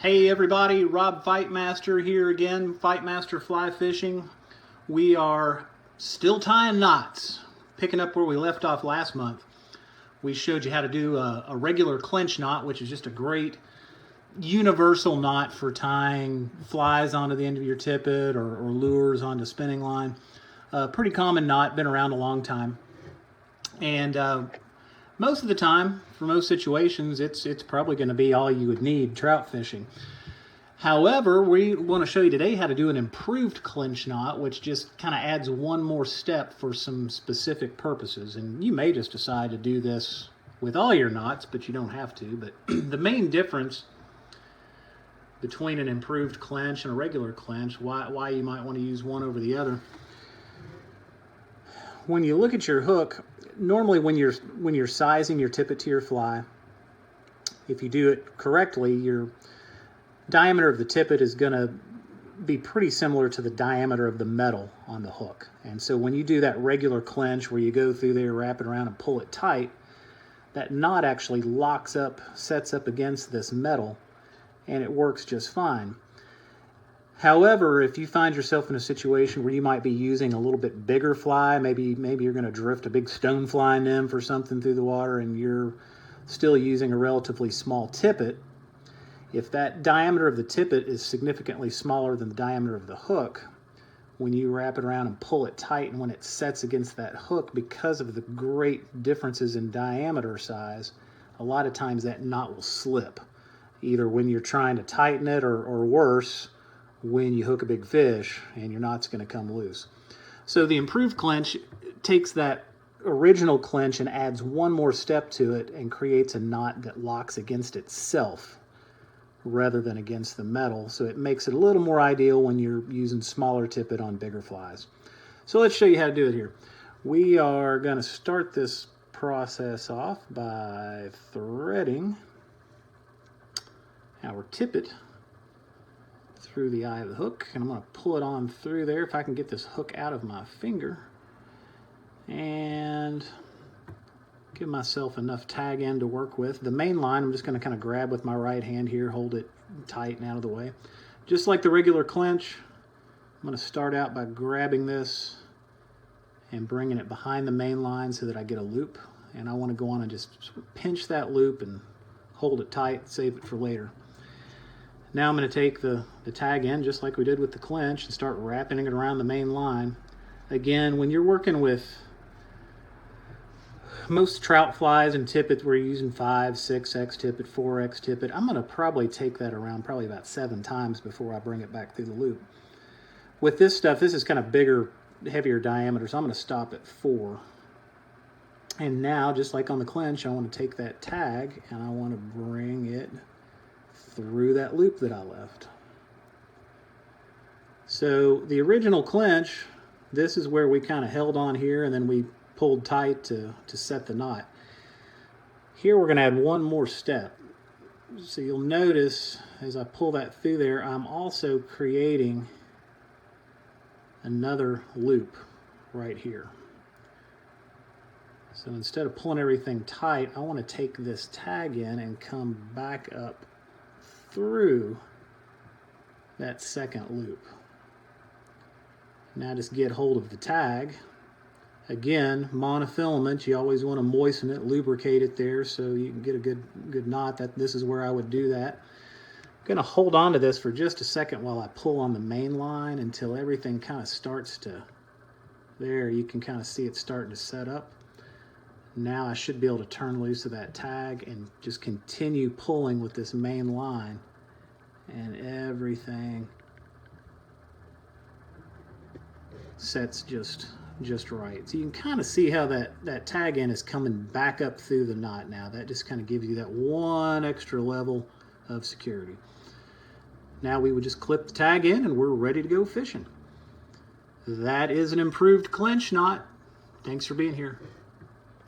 Hey everybody, Rob Fightmaster here again, Fightmaster Fly Fishing. We are still tying knots, picking up where we left off last month. We showed you how to do a regular clinch knot, which is just a great universal knot for tying flies onto the end of your tippet or lures onto spinning line. Pretty common knot, been around a long time. And most of the time, for most situations, it's probably going to be all you would need trout fishing. However, we want to show you today how to do an improved clinch knot, which just kind of adds one more step for some specific purposes. And you may just decide to do this with all your knots, but you don't have to. But the main difference between an improved clinch and a regular clinch, why you might want to use one over the other. When you look at your hook, normally when you're sizing your tippet to your fly, if you do it correctly, your diameter of the tippet is going to be pretty similar to the diameter of the metal on the hook. And so when you do that regular clinch where you go through there, wrap it around and pull it tight, that knot actually locks up, sets up against this metal, and it works just fine. However, if you find yourself in a situation where you might be using a little bit bigger fly, maybe you're going to drift a big stonefly nymph or something through the water and you're still using a relatively small tippet, if that diameter of the tippet is significantly smaller than the diameter of the hook, when you wrap it around and pull it tight and when it sets against that hook, because of the great differences in diameter size, a lot of times that knot will slip, either when you're trying to tighten it or worse, when you hook a big fish and your knot's going to come loose. So the improved clinch takes that original clinch and adds one more step to it and creates a knot that locks against itself rather than against the metal. So it makes it a little more ideal when you're using smaller tippet on bigger flies. So let's show you how to do it here. We are going to start this process off by threading our tippet through the eye of the hook, and I'm going to pull it on through there if I can get this hook out of my finger and give myself enough tag end to work with. The main line I'm just going to kind of grab with my right hand here, hold it tight and out of the way. Just like the regular clinch, I'm going to start out by grabbing this and bringing it behind the main line so that I get a loop, and I want to go on and just pinch that loop and hold it tight, save it for later. Now I'm going to take the tag end, just like we did with the clinch, and start wrapping it around the main line. Again, when you're working with most trout flies and tippets, we're using 5, 6X tippet, 4X tippet. I'm going to probably take that around probably about 7 times before I bring it back through the loop. With this stuff, this is kind of bigger, heavier diameter, so I'm going to stop at 4. And now, just like on the clinch, I want to take that tag and I want to bring it through that loop that I left. So the original clinch, this is where we kind of held on here and then we pulled tight to set the knot. Here we're going to add one more step. So you'll notice as I pull that through there, I'm also creating another loop right here. So instead of pulling everything tight, I want to take this tag in and come back up through that second loop. Now just get hold of the tag. Again, monofilament, you always want to moisten it, lubricate it there so you can get a good knot. This is where I would do that. I'm going to hold on to this for just a second while I pull on the main line until everything kind of starts to, there you can kind of see it starting to set up. Now I should be able to turn loose of that tag and just continue pulling with this main line, and everything sets just right. So you can kind of see how that tag end is coming back up through the knot now. That just kind of gives you that one extra level of security. Now we would just clip the tag in and we're ready to go fishing. That is an improved clinch knot. Thanks for being here.